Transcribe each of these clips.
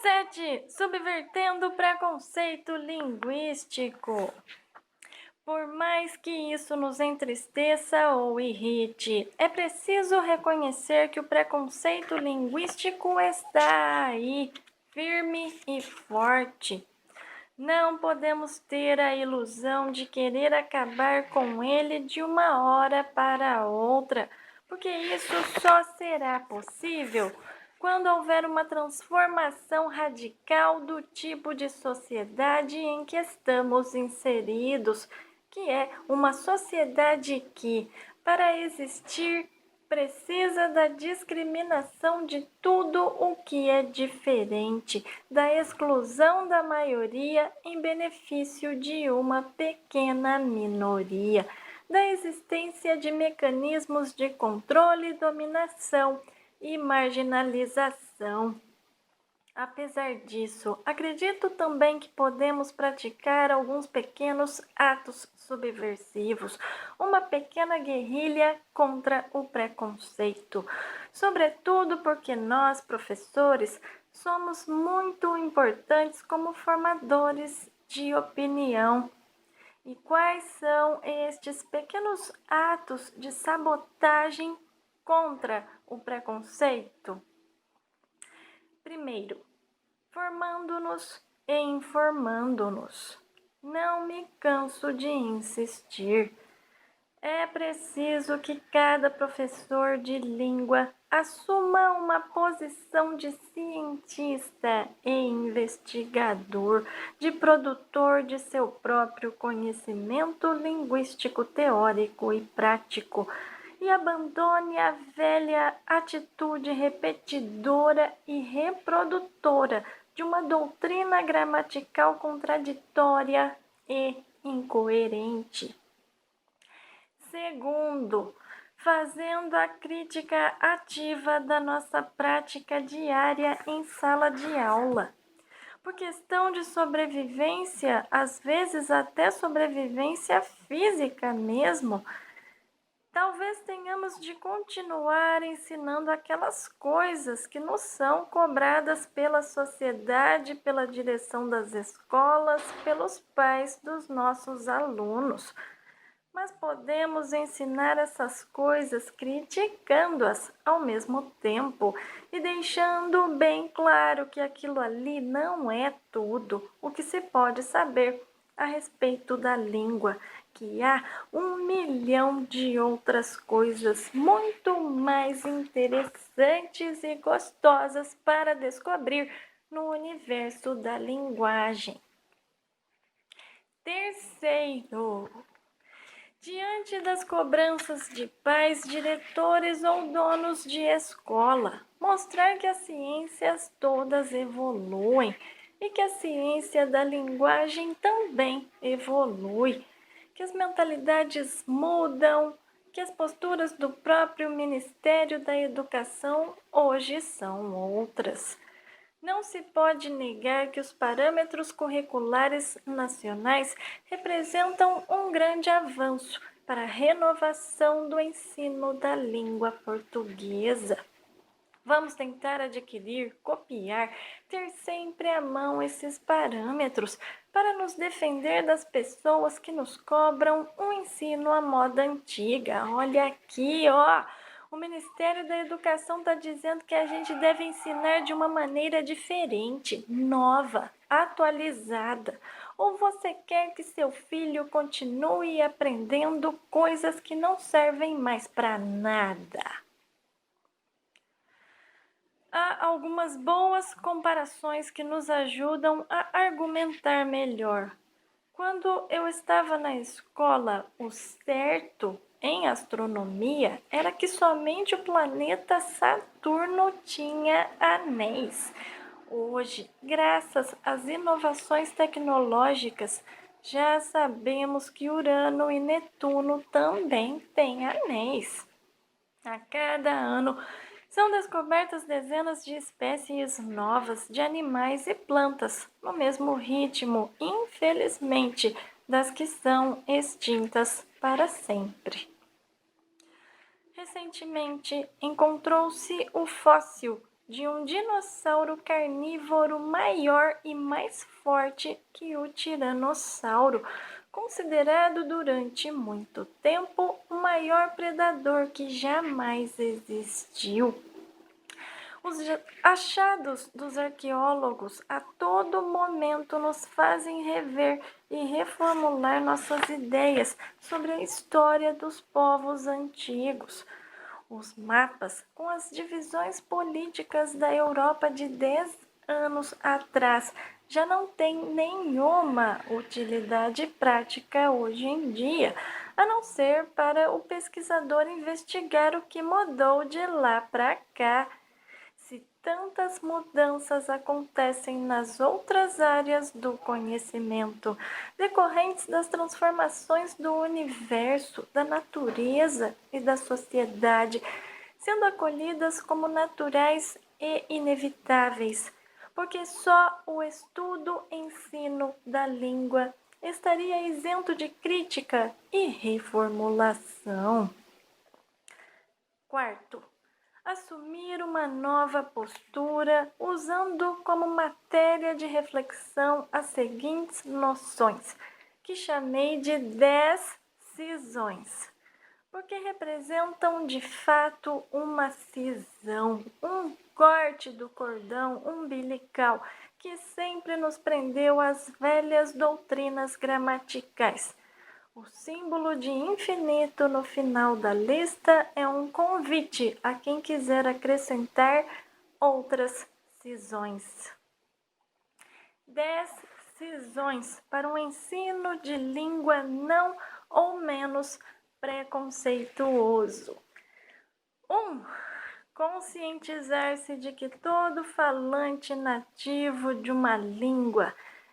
7. Subvertendo o preconceito linguístico. Por mais que isso nos entristeça ou irrite, é preciso reconhecer que o preconceito linguístico está aí, firme e forte. Não podemos ter a ilusão de querer acabar com ele de uma hora para outra, porque isso só será possível quando houver uma transformação radical do tipo de sociedade em que estamos inseridos, que é uma sociedade que, para existir, precisa da discriminação de tudo o que é diferente, da exclusão da maioria em benefício de uma pequena minoria, da existência de mecanismos de controle, dominação e marginalização. Apesar disso, acredito também que podemos praticar alguns pequenos atos subversivos, uma pequena guerrilha contra o preconceito, sobretudo porque nós, professores, somos muito importantes como formadores de opinião. E quais são estes pequenos atos de sabotagem contra o preconceito? Primeiro, formando-nos e informando-nos. Não me canso de insistir. É preciso que cada professor de língua assuma uma posição de cientista e investigador, de produtor de seu próprio conhecimento linguístico teórico e prático, e abandone a velha atitude repetidora e reprodutora de uma doutrina gramatical contraditória e incoerente. Segundo, fazendo a crítica ativa da nossa prática diária em sala de aula. Por questão de sobrevivência, às vezes até sobrevivência física mesmo, talvez tenhamos de continuar ensinando aquelas coisas que nos são cobradas pela sociedade, pela direção das escolas, pelos pais dos nossos alunos. Mas podemos ensinar essas coisas criticando-as ao mesmo tempo e deixando bem claro que aquilo ali não é tudo o que se pode saber a respeito da língua, que há 1 milhão de outras coisas muito mais interessantes e gostosas para descobrir no universo da linguagem. Terceiro, diante das cobranças de pais, diretores ou donos de escola, mostrar que as ciências todas evoluem e que a ciência da linguagem também evolui, que as mentalidades mudam, que as posturas do próprio Ministério da Educação hoje são outras. Não se pode negar que os parâmetros curriculares nacionais representam um grande avanço para a renovação do ensino da língua portuguesa. Vamos tentar adquirir, copiar, ter sempre à mão esses parâmetros para nos defender das pessoas que nos cobram um ensino à moda antiga. Olha aqui, ó! O Ministério da Educação está dizendo que a gente deve ensinar de uma maneira diferente, nova, atualizada. Ou você quer que seu filho continue aprendendo coisas que não servem mais para nada? Há algumas boas comparações que nos ajudam a argumentar melhor. Quando eu estava na escola, o certo em astronomia era que somente o planeta Saturno tinha anéis. Hoje, graças às inovações tecnológicas, já sabemos que Urano e Netuno também têm anéis. A cada ano, são descobertas dezenas de espécies novas de animais e plantas, no mesmo ritmo, infelizmente, das que são extintas para sempre. Recentemente, encontrou-se o fóssil de um dinossauro carnívoro maior e mais forte que o tiranossauro, considerado durante muito tempo o maior predador que jamais existiu. Os achados dos arqueólogos a todo momento nos fazem rever e reformular nossas ideias sobre a história dos povos antigos. Os mapas com as divisões políticas da Europa de 10 anos atrás já não têm nenhuma utilidade prática hoje em dia, a não ser para o pesquisador investigar o que mudou de lá para cá. Se tantas mudanças acontecem nas outras áreas do conhecimento, decorrentes das transformações do universo, da natureza e da sociedade, sendo acolhidas como naturais e inevitáveis, porque só o estudo e ensino da língua estaria isento de crítica e reformulação. Quarto, assumir uma nova postura usando como matéria de reflexão as seguintes noções, que chamei de 10 cisões, porque representam de fato uma cisão, um corte do cordão umbilical que sempre nos prendeu às velhas doutrinas gramaticais. O símbolo de infinito no final da lista é um convite a quem quiser acrescentar outras cisões. 10 cisões para um ensino de língua não ou menos preconceituoso. 1. Conscientizar-se de que todo falante nativo de uma língua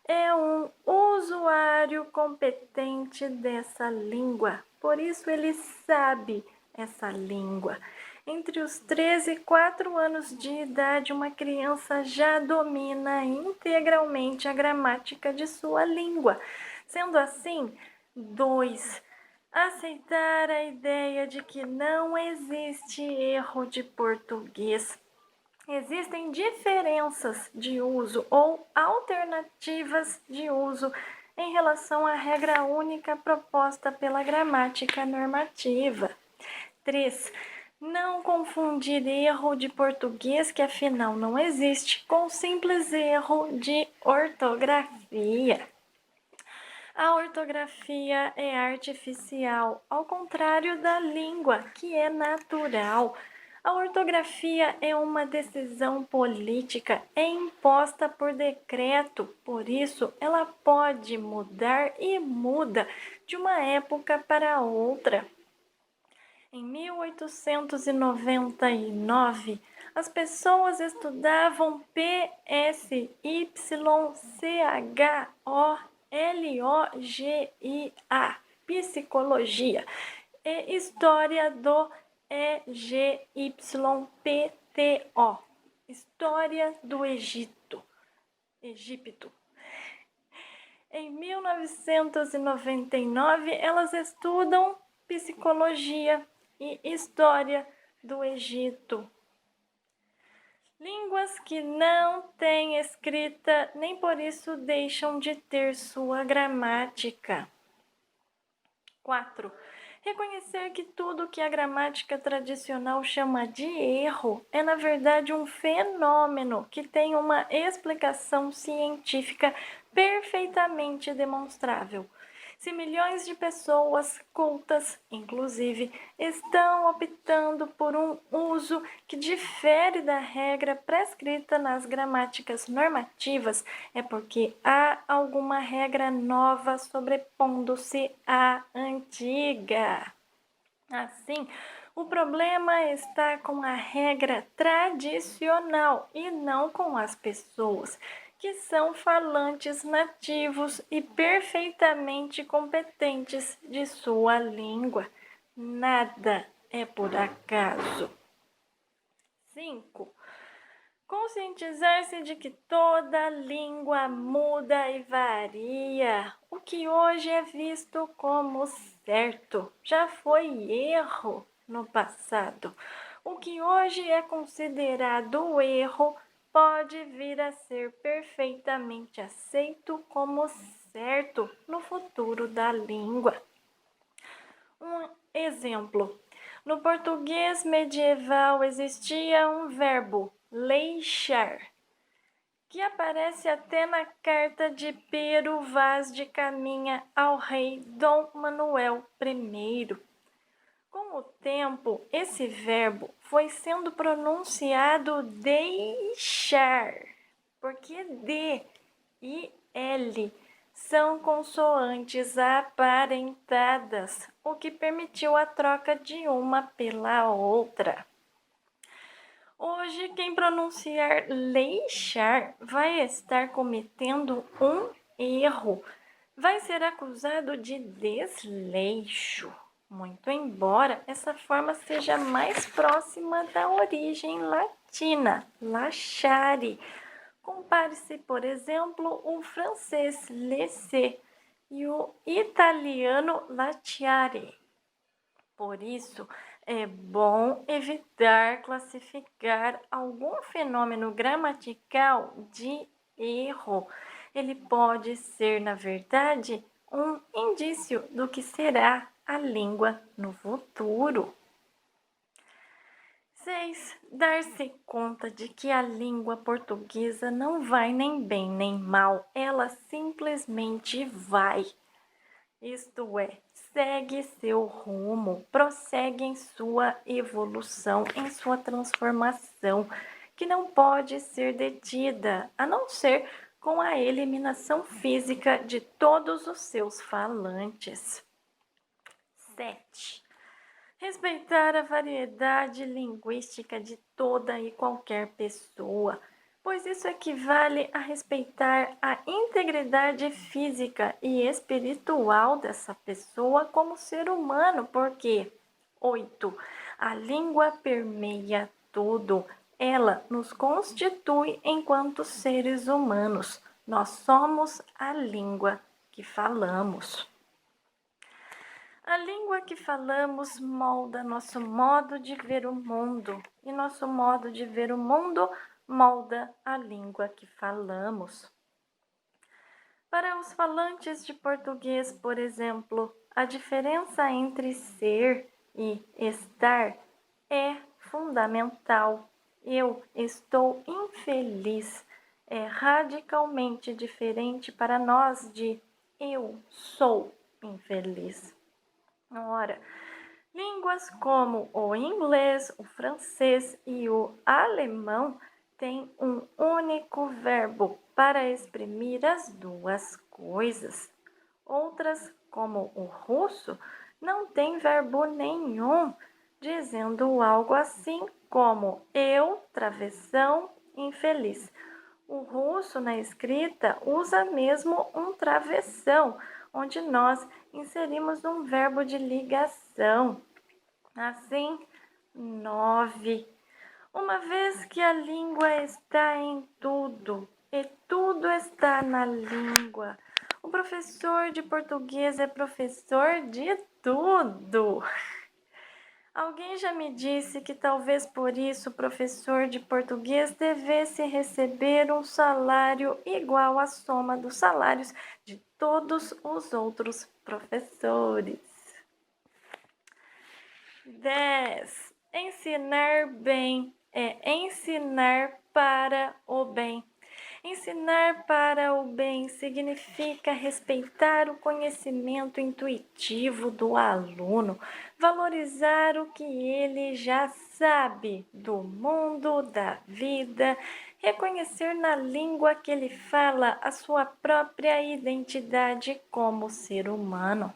é um usuário competente dessa língua, por isso ele sabe essa língua. Entre os 13 e 4 anos de idade, uma criança já domina integralmente a gramática de sua língua. Sendo assim, 2. Aceitar a ideia de que não existe erro de português. Existem diferenças de uso ou alternativas de uso em relação à regra única proposta pela gramática normativa. 3. Não confundir erro de português, que afinal não existe, com simples erro de ortografia. A ortografia é artificial, ao contrário da língua, que é natural. A ortografia é uma decisão política, é imposta por decreto, por isso ela pode mudar e muda de uma época para outra. Em 1899, as pessoas estudavam PSYCHOLOGIA, psicologia, e história do EGYPTO, história do Egito. Em 1999, elas estudam psicologia e história do Egito. Línguas que não têm escrita nem por isso deixam de ter sua gramática. 4. Reconhecer que tudo que a gramática tradicional chama de erro é, na verdade, um fenômeno que tem uma explicação científica perfeitamente demonstrável. Se milhões de pessoas cultas, inclusive, estão optando por um uso que difere da regra prescrita nas gramáticas normativas, é porque há alguma regra nova sobrepondo-se à antiga. Assim, o problema está com a regra tradicional e não com as pessoas, que são falantes nativos e perfeitamente competentes de sua língua. Nada é por acaso. 5. Conscientizar-se de que toda língua muda e varia. O que hoje é visto como certo já foi erro no passado. O que hoje é considerado erro pode vir a ser perfeitamente aceito como certo no futuro da língua. Um exemplo: no português medieval existia um verbo, leixar, que aparece até na carta de Pero Vaz de Caminha ao rei Dom Manuel I. Com o tempo, esse verbo foi sendo pronunciado deixar, porque D e L são consoantes aparentadas, o que permitiu a troca de uma pela outra. Hoje, quem pronunciar leixar vai estar cometendo um erro. Vai ser acusado de desleixo, muito embora essa forma seja mais próxima da origem latina, lasciare. Compare-se, por exemplo, o francês laisser e o italiano lasciare. Por isso, é bom evitar classificar algum fenômeno gramatical de erro. Ele pode ser, na verdade, um indício do que será a língua no futuro. 6. Dar-se conta de que a língua portuguesa não vai nem bem nem mal, ela simplesmente vai. Isto é, segue seu rumo, prossegue em sua evolução, em sua transformação, que não pode ser detida, a não ser com a eliminação física de todos os seus falantes. 7. Respeitar a variedade linguística de toda e qualquer pessoa, pois isso equivale a respeitar a integridade física e espiritual dessa pessoa como ser humano, porque 8. A língua permeia tudo, ela nos constitui enquanto seres humanos. Nós somos a língua que falamos. A língua que falamos molda nosso modo de ver o mundo, e nosso modo de ver o mundo molda a língua que falamos. Para os falantes de português, por exemplo, a diferença entre ser e estar é fundamental. Eu estou infeliz é radicalmente diferente para nós de eu sou infeliz. Ora, línguas como o inglês, o francês e o alemão têm um único verbo para exprimir as duas coisas. Outras, como o russo, não têm verbo nenhum, dizendo algo assim como eu, travessão, infeliz. O russo, na escrita, usa mesmo um travessão, onde nós inserimos um verbo de ligação. Assim, 9. Uma vez que a língua está em tudo, e tudo está na língua, o professor de português é professor de tudo. Alguém já me disse que talvez por isso o professor de português devesse receber um salário igual à soma dos salários de todos os outros professores. 10. Ensinar bem é ensinar para o bem. Ensinar para o bem significa respeitar o conhecimento intuitivo do aluno, valorizar o que ele já sabe do mundo, da vida, reconhecer na língua que ele fala a sua própria identidade como ser humano.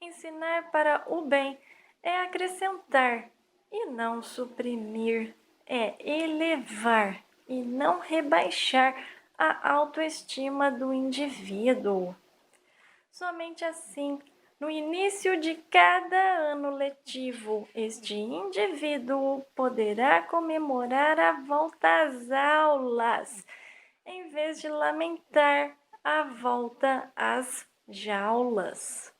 Ensinar para o bem é acrescentar e não suprimir, é elevar e não rebaixar a autoestima do indivíduo. Somente assim, no início de cada ano letivo, este indivíduo poderá comemorar a volta às aulas, em vez de lamentar a volta às jaulas.